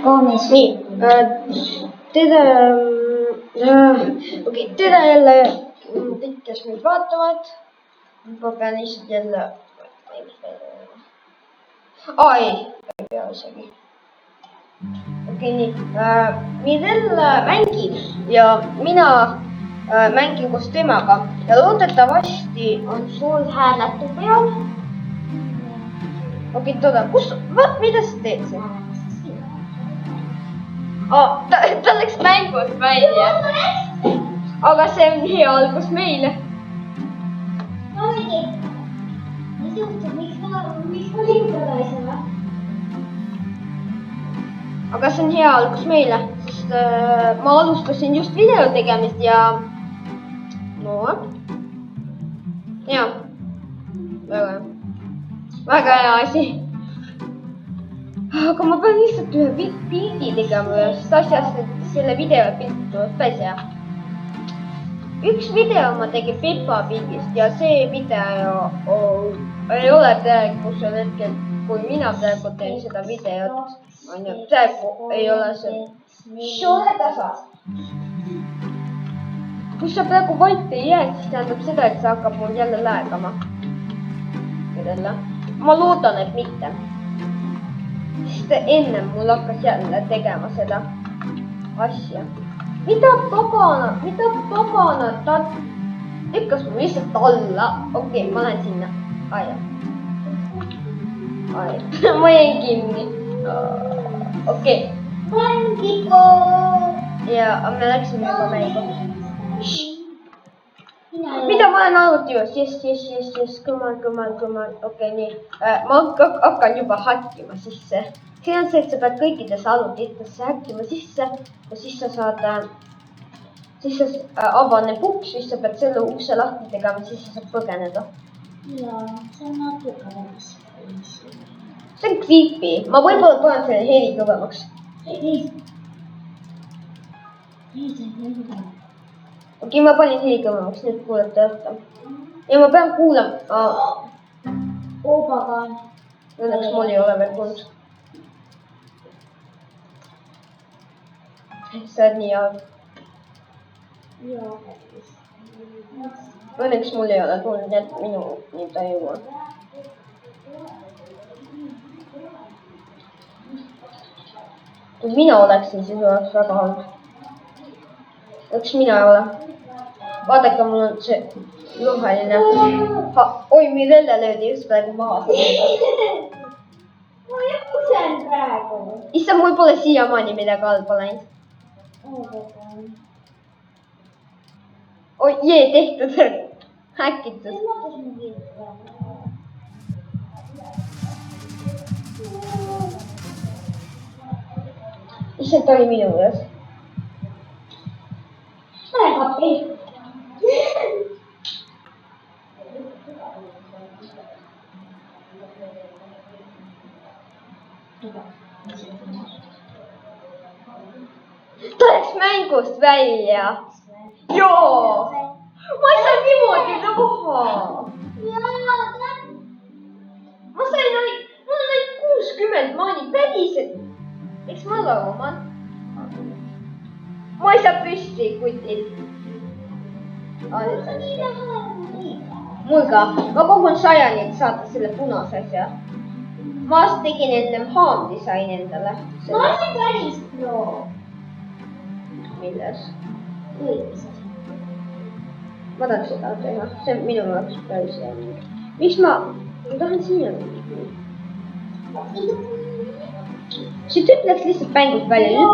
kaunis. nii, tere jälle kõik, kes meid vaatavad. Ma pean lihtsalt jälle... ei pea isegi. Nii. Mirel mängib ja mina mängin koos temaga ja loodetavasti on sul hääletu peal. Toda, mida sa teed siin? Ta läks mängust välja. Aga see on hea algus meile. Mis juhtub, miks ma liigutada ei saa? Aga see on hea algus meile, sest ma alustasin just video tegemist ja... Jaa. Väga hea asi. Aga ma pean lihtsalt ühe pildi tegema ühest asjast, et selle video pilt tuleb päris hea. Üks video ma tegin Peppa Pigist ja see video ei ole praegusel hetkel, kui mina praegu teen seda videot. Praegu ei ole see. Šole tasa. Kui sa praegu vait ei jää, siis tähendab seda, et see hakkab mul jälle läägama. Ma loodan, et mitte. Sest enne mul hakkas jälle tegema seda asja. Mida paganat, ta lükkas mul lihtsalt alla. Okei, ma lähen sinna. Ma jäin kinni. Okei. Mängigo! Ja me läksime juba mängu. Mida ma olen arvuti juures? Yes, come on. Okei, nii. Ma hakkan juba hakkima sisse. See on see, et sa pead kõikides arvutitesse hakkima sisse ja siis sa saad... Siis sa avaneb uks, siis sa pead selle ukse lahti tegema, siis sa saad põgeneda. Jaa, see on natuke päris. See on creepy. Ma võib-olla panen selle heli kõvemaks. Okei, ma panin heli kõvemaks, nüüd kuulete rohkem. Ja ma pean kuulama. Obagan. Õnneks mul ei ole veel kuulnud. Sa oled nii halb. Õnneks mul ei ole kuulnud, et minu nii ta ei jõua. Kui mina oleksin, siis oleks väga halb. Eks mina ei ole. Vaadake, mul on see roheline. Oi, Mirelle löödi just praegu maha. Ma jõusen praegu. Issa, mul pole siiamaani midagi halba läinud. Oi, tehtud. Häkitud. Issa, ta oli minu juures. Lähe kappi. Ta läks mängust välja. Joo! Ma ei saa niimoodi raha. Ma sain mul on ainult 60 maani päriselt. Eks ma lauman. Ma ei saa püsti kutil. Mul ka. Ma kogun 100, et saada selle punase asja. Ma tegin ennem haamdisain endale. Ma olen päris pro. Milles? Õigused. Ma tahan seda teha. See on minu jaoks päris hea. Miks ma tahan siia minna? Siit ütleks lihtsalt mängust välja.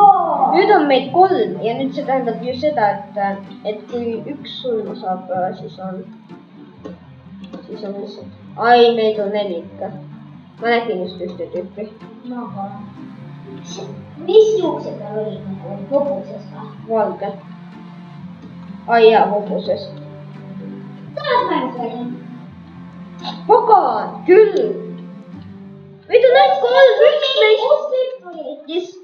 Nüüd on meid 3 ja nüüd see tähendab ju seda, et kui üks surma saab, siis on lihtsalt... Ai, meid on 4 ikka. Ma nägin just ühte tüüpi. Mis juuksed tal oli nagu hobuses või? Valge. Ai jaa, hobuses. Taas mängus välja. Pagan, küll. Meid on ainult 3, üks meist.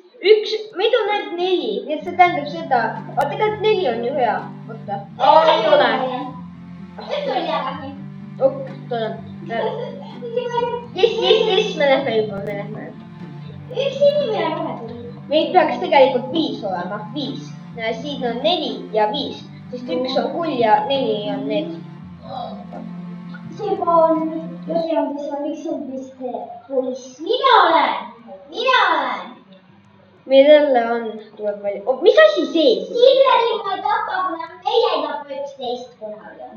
Meid on ainult 4, nii et see tähendab seda. Aga tegelikult 4 on ju hea. Võtta. Ei ole. Üks oli jällegi. Ok, tuleb. Yes, me lähme juba, Üks inimene vahepeal. Meid peaks tegelikult 5 olema, 5. Siin on 4 ja 5, sest 1 on kull ja 4 on need. Seega on lõhiandus on üks umbist poiss. Mina olen. Meil jälle on, tuleb välja. Mis asi see? Silveri ma ei tapa, kuna meie ei tapa 11 kunagi.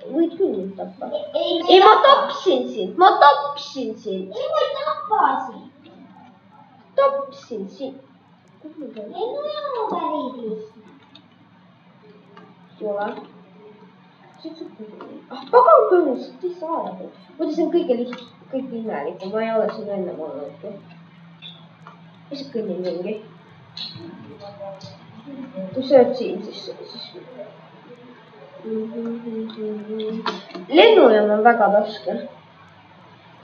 Võid küll tappa. Ei, ma tapsin sind. Ei, ma ei tapa sind. Tapsin sind. Ei, no joo, päris lihtne. Ei ole. Pagan kõõnus, ei saa. Muidu see on kõige imelikum, ma ei ole siin enne olnudki. Mis see kõnnin mingi? Kui sööd siin, siis... Lennujaam on väga raske.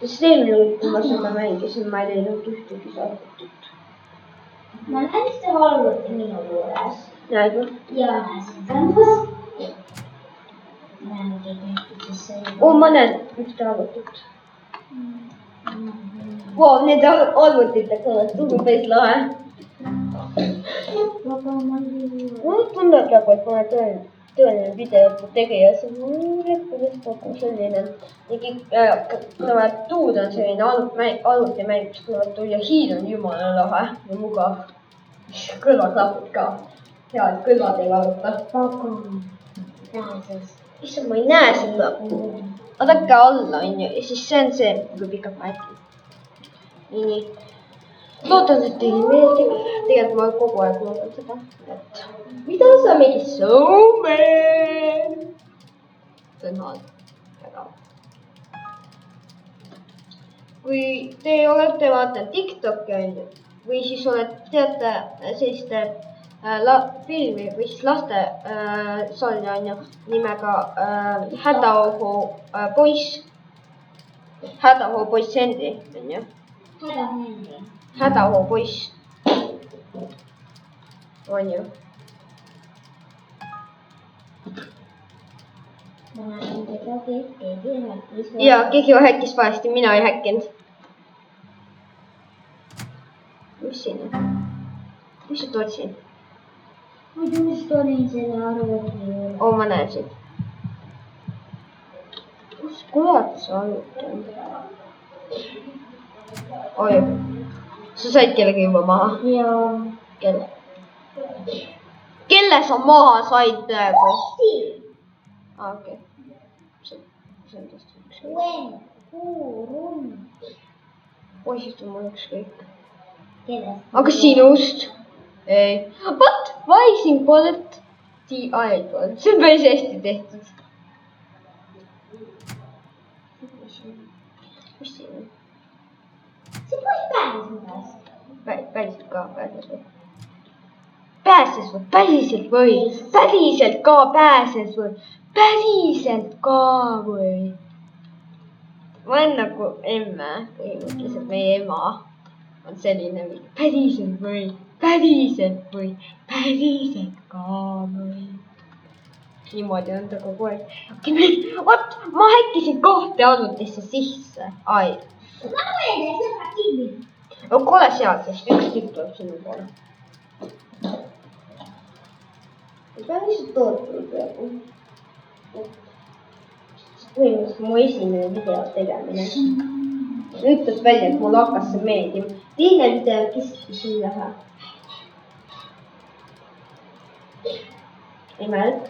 Sest eelmine, kui ma seda mängisin, ma ei teinud ühtegi saavutit. Ma näen, et see valvuti minu juures. Näed või? Ja näen tänvus. Ma näen ühte arvutit. Wow, need arvutite kõlas, tugu päris lahe. Mulle tundub nagu, et ma olen tõeline videote tegija, see on selline. Tuud on selline arvutimäng, mis kõlab ja hiid on jumala lahe ja mugav. Kõlvaklapid ka. Head kõlvad ei varuta. Issand, ma ei näe seda. Vaadake alla, on ju, ja siis see on see, kui pikalt ma äkki. Nii. Loodan, et teile meeldib. Tegelikult ma kogu aeg loodan seda. Mida sa mingi Snowman? See on halb. Kui te olete vaadanud TikTok'i, on ju, või siis teate selliste filmi või siis laste sarja on ju nimega Hädaohu poiss. Hädaohu poiss Henry on ju. Hädaohu poiss. On ju. Ja keegi häkkis valesti, mina ei häkkinud. Mis siin on? Mis sa tood siin? Ma just olin selle arvuti juurde. Ma näen siit. Kus kurat see arvuti on? Oi, sa said kellegi juba maha? Jaa. Kelle? Kelle sa maha said praegu? Okei. See on tõesti üks. Poisist on mul ükskõik. Aga sinust? Ei. What? Rising Bolt T-Idol. See on päris hästi tehtud. Mis siin on? See poiss pääses minust. Päriselt ka pääses või? Pääses või? Päriselt või? Päriselt ka pääses või? Päriselt ka või? Ma olen nagu emme, põhimõtteliselt meie ema on selline päriselt või? Päriselt või? Päriselt ka või? Niimoodi on ta kogu aeg. Oot, ma häkkisin 2 arvutisse sisse. Ai. Ma mõelda, see on kinni. Ole seal, sest üks tükk tuleb sinu poole. Ei pea lihtsalt tootma praegu. Põhimõtteliselt mu esimene video tegemine. Ütles välja, et mulle hakkas see meeldima. Teine video kiskis nii lähe. Ei mäleta.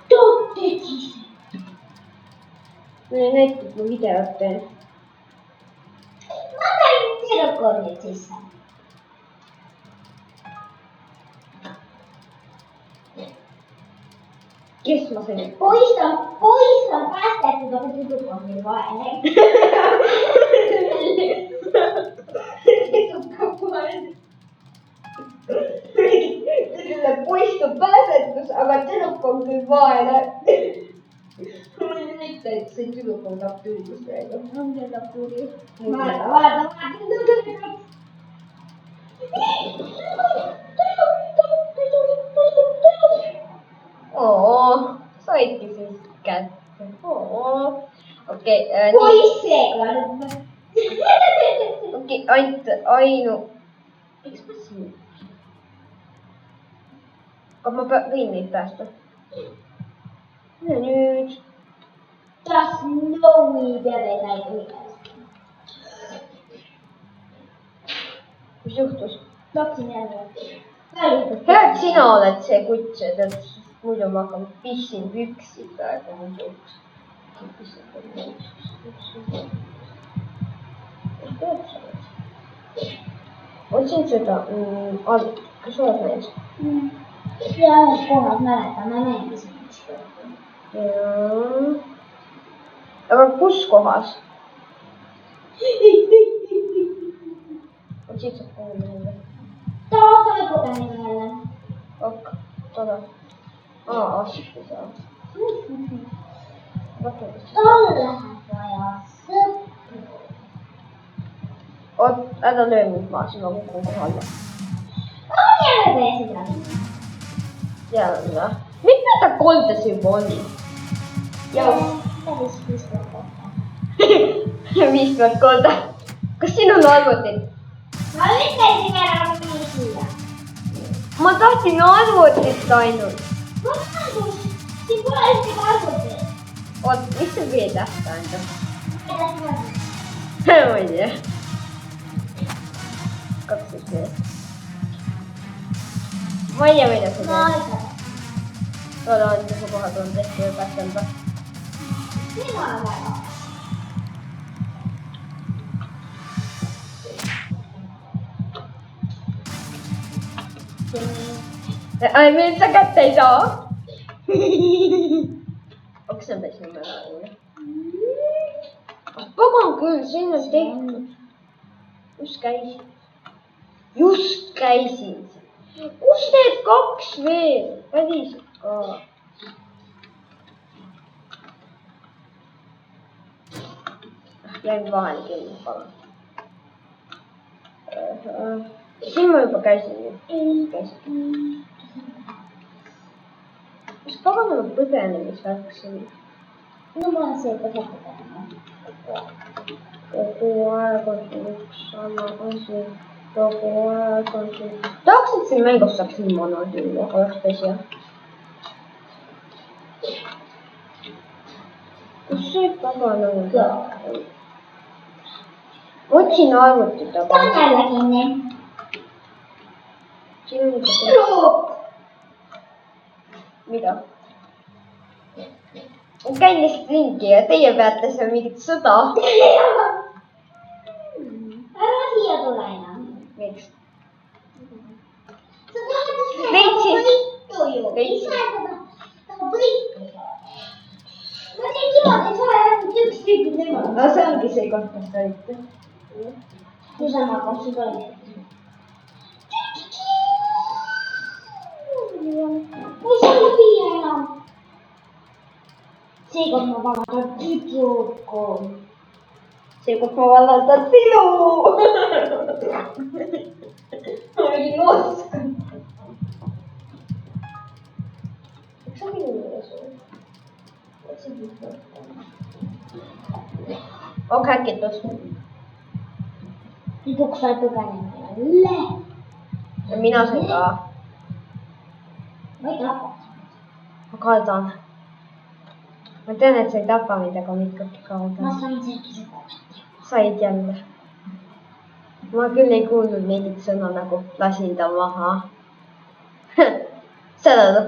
Toot tegi see. Mulle näitab, kui videot teen. Ma panin telekoonid sisse. Kes ma sain? Poiss on päästetud, aga tüdruk on meil vaene. Poiss on pääsetus, aga tüdruk on küll vaene. Mul ei näita, et see tüdruk on kaptuuris praegu. On küll kaptuuris. Vaata. Saidki siis kätte. Okei. Poiss seekord. Okei, Miks ma siin? Aga ma võin neid päästa. Ja nüüd. kas Snowy peab edasi üles? Mis juhtus? Lapsin jälle. Hea, et sina oled see kuts, et muidu ma hakkan pissin püksi praegu muidu. Otsin seda kas oled mees? Ja ühes kohas mäletan, me mängisime ükskord. Aga kus kohas? Otsid sa kuhu meelde? Taas põdemine jälle. Ok, tore. Asjasti seal. Tal läheb vaja sõpru. Oot, ära löö mind maas, ma kukun kohale. On jälle pääsid läbi. Jälle. Miks ta koldes juba oli? Päris 50 kohta. 50 kolda. Kas siin on arvutit? Ma ütlesin ära siia. Ma tahtsin arvutit ainult. Vabandus, siin pole ühtegi arvutit. Oot, mis see V-täht tähendab? Ma ei Ma ei tea. 12 V. Ma ei tea, mida see Ma teeb. ei tea. Tooda on juba kohad on tehtud ja päästelda. Sina on väga. Ai, mind sa kätte ei saa. Oksan pesin ära juurde. Pagan küll, siin on tehtud. Just käisin. Kus need 2 veel? Päriselt ka. Jäin vahel kinni, palun. Siin ma juba käisin. Mis paganama põgenemisvärk see on? No ma olen see põgenema. Kogu aeg on siin üks sama asi. Kogu aeg on siin. Tahaks, et siin mängus saaks niimoodi olla, oleks päris hea. Kus see paganama on? Otsin arvutit, aga... Ta on jälle kinni. Siin on juba... Mida? Ma käin lihtsalt ringi ja teie peate seal mingit sõda. Ära siia tule enam. Miks? Sa tahad ise Veitsi. võitu ju. Veitsi. Ise tahad võitu saada. Ma teen niimoodi, et sa oled ainult üks tüüp niimoodi. No see ongi see koht, kus te olite. Niisama koht sul oli. Ma ei saa läbi enam. Seekord ma vabandan tüdruku. Seekord ma vallandan sinu. Ma olin oskan. Miks sa minu juures oled? On häkitus. Lõpuks sai põgenema jälle. Ja mina sain ka. Ma ei tapa. Ma kardan. Ma tean, et sa ei tapa mind, aga mind ka Ma kardan. sain seegi seda. Said jälle. Ma küll ei kuulnud mingit sõna nagu lasin ta maha. Seda noh.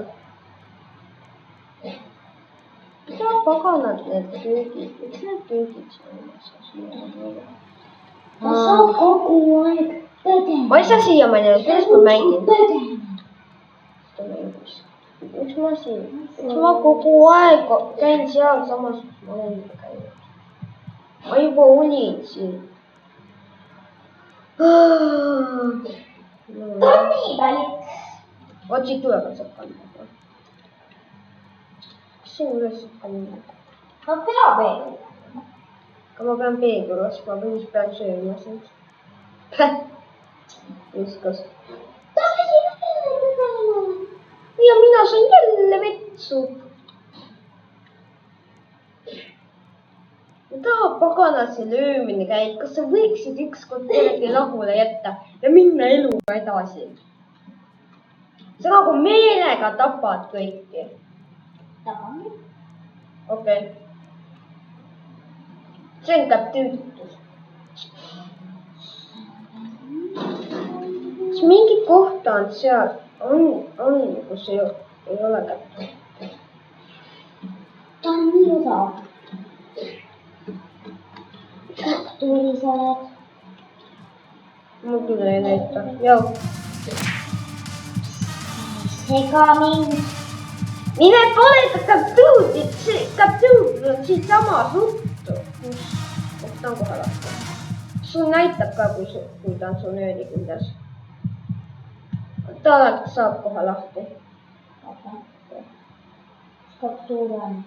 Mida paganad need köögid? Miks need köögid siin on? Ma saan kogu aeg põgenema. Ma ei saa siiamaani aru, kuidas ma mängin. Põgenema. Miks ma siin? Miks ma kogu aeg käin sealsamas, kus ma olen juba käinud? Ma juba olin siin. Ta on nii väliks. Oot, siit tuleb saab kanda. Kas siin üles saab kanda? Ma peab veel. Aga ma pean peegli ostma, või mis pean sööma sind? Viskas. Ta sai jälle põgenema. Ja mina sain jälle vetsu. mida pagana see löömine käib, kas sa võiksid ükskord kellelegi lahule jätta ja minna eluga edasi? sa nagu meelega tapad kõiki. Tapame. Okei. see on tüütus. kas mingi kohta on seal, on, kus ei ole kätte? ta on nii odav. tuli sa oled. mul küll ei näita. Jau. Sega mind. Mine pane ta kaptuud, see kaptuud on siitsamas ruttu. ta on kohe lahti. sul näitab ka, kui ta on su nöödi küljes. ta saab kohe lahti. Kaptuur on.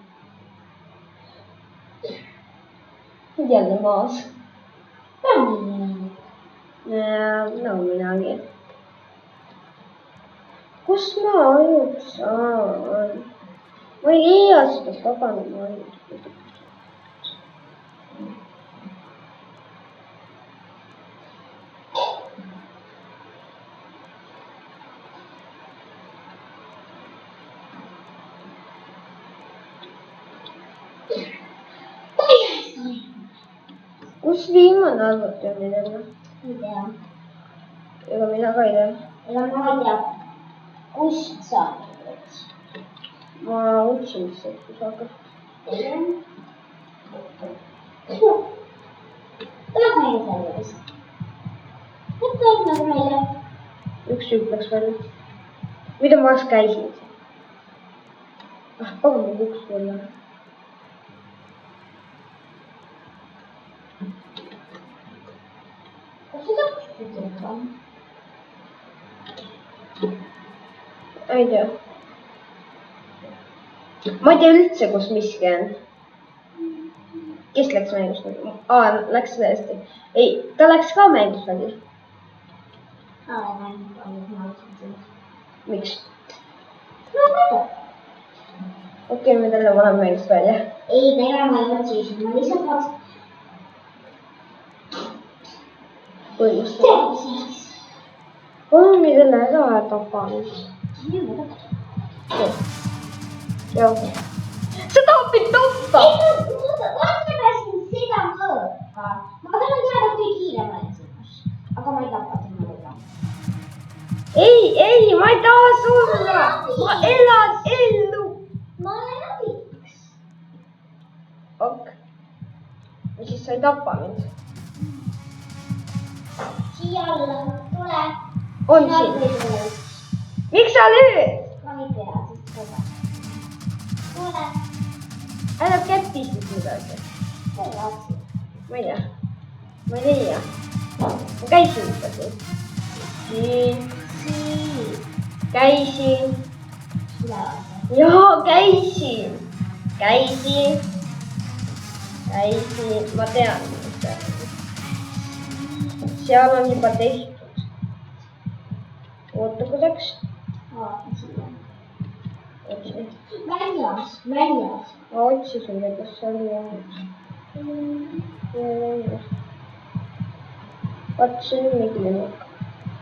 jälle maas. no midagi. kus ma ainult saan? ma ei leia seda paganama ainult. kus viimane arvuti on meil jälle? ei tea. ega mina ka ei tea. ega ma ei tea. kust sa oled? ma otsin lihtsalt kusagil. tuleb meile selle vist. tuleb nagu meile. üks tüüp läks välja. mida ma alles käisin? pagan mul üks olla. kas seda kuskil on? ei tea. ma ei tea üldse, kus miski on. kes läks mängust välja? läks tõesti. ei, ta läks ka mängust välja. miks? okei, me talle paneme mängust välja. ei, ega ma ei otsinud, ma lihtsalt vaatasin. põhimõtteliselt. on meil jälle ära tapanud. jah. sa tahad mind tappa? ei, vaata pääsin seda mõõka. ma tahan teada, kui kiire ma olen sinust. aga ma ei tapa temaga. ei, ma ei taha surra. ma elan ellu. ma olen abiks. ok. ja siis sa ei tapa mind. siia alla, tule. on siin. miks sa lööd? ma ei tea, sest seda. tule. ära käpistid midagi. ma ei vaatsi. ma ei tea. ma ei leia. ma käisin ikka siin. siin. käisin. jaa, käisin. ma tean, mis see on. seal on juba tehtud. oota korraks. väljas. ma otsisin, kas see oli jäänud. vaat see on mingi lennuk.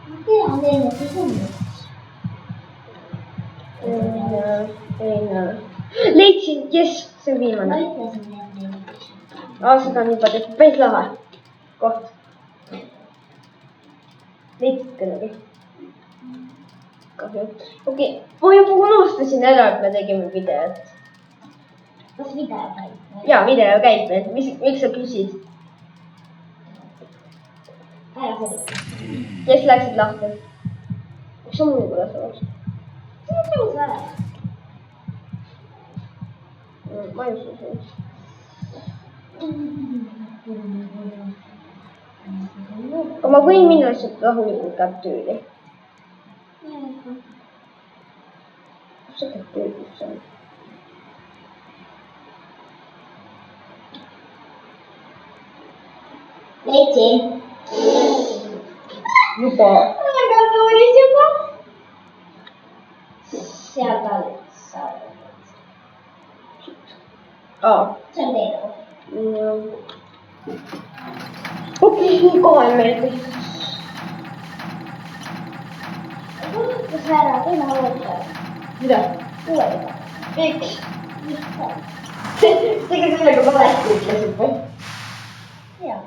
ma tean, lennukis on üks. ei näe. leidsin, jess, see on ma viimane. ütlesin, et lennukis. seda on juba tehtud, päris lahe koht. leidsid kedagi? kahju. okei, ma juba unustasin ära, et me tegime videot. kas video käib? jaa, video käib veel. miks sa küsid? ära sellega. kes läksid lahti? miks sa mul kuidas oleks? see on tõus ära. ma ei usu sind. aga ma võin minna lihtsalt rahulikult kaptüüri. kus see kaptüür üldse on? leidsin. juba. olen kaptuuris juba. seal ta oli. aa, see on teine koht. okei, kohe meeldib. Kuulutas ära, teeme uuesti. Mida? Uuesti. Miks? Lihtsalt. Tegi sellega valesti ütlesid või? Jaa.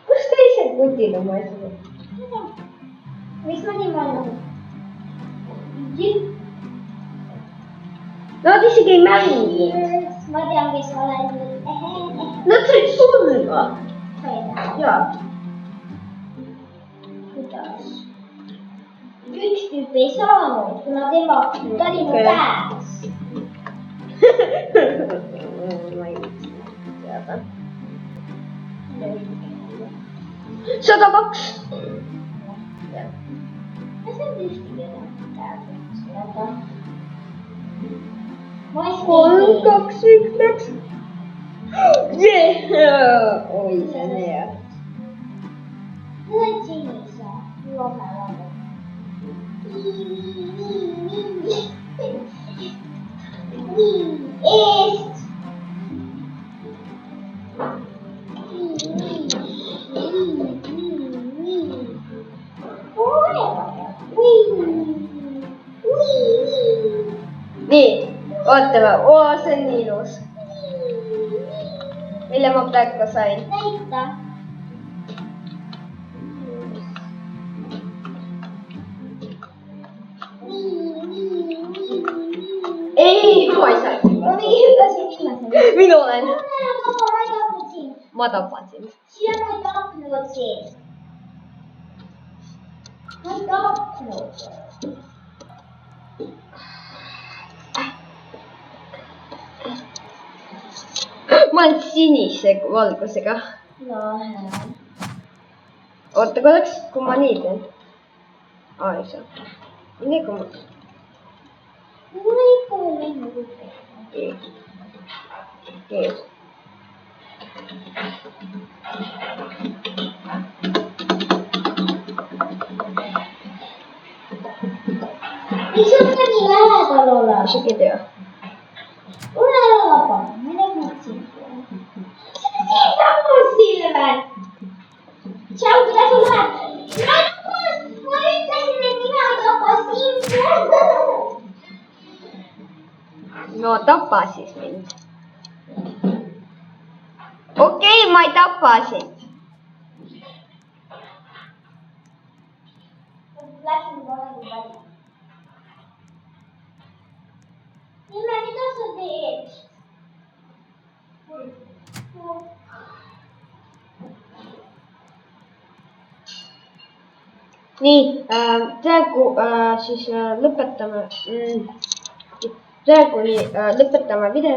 Kus teised kutid oma asjad? Miks ma niimoodi? Nad isegi ei mängi. Ma tean, kes sa oled. Nad said surma. Said. Jaa. Kuidas? Üks tüüp ei saanud, kuna ta oli mu käes. Ma ei teada. 102. Ja see on ühtegi enam. Ma ei 3, 2, 1 läks. Jee! Oi, see on hea. see on sinise. Lohe. Nii, eest. Nii, ootame. Oo, see on nii ilus. Mille ma praegu sain? Näita. Ei, ma ei saa. Ma viimasin viimasena. Mina olen. Ma ei tahtnud sind. Ma tapan sind. Sina ma ei tahtnud sind. Ma ei tahtnud. Ma olen sinise valgusega. Lahe. Oota korraks, kui ma nii teen. Aa, ei saa. Nii kui ma... Mulle ikka veel meeldib. Kees. Miks sa nii lähedal oled? Isegi ei tea. Ole ära vaba. Ma ei näinud sind. Sa oled siin tapas, Silver. Tšau, kuidas sul läheb? Ma ütlesin, et mina ei tapa sind. No tapa siis mind. Okei, ma ei tapa sind. Läksin kohe välja. Silver, mida sa teed? Nii, praegu siis lõpetame. Praegu lõpetame video.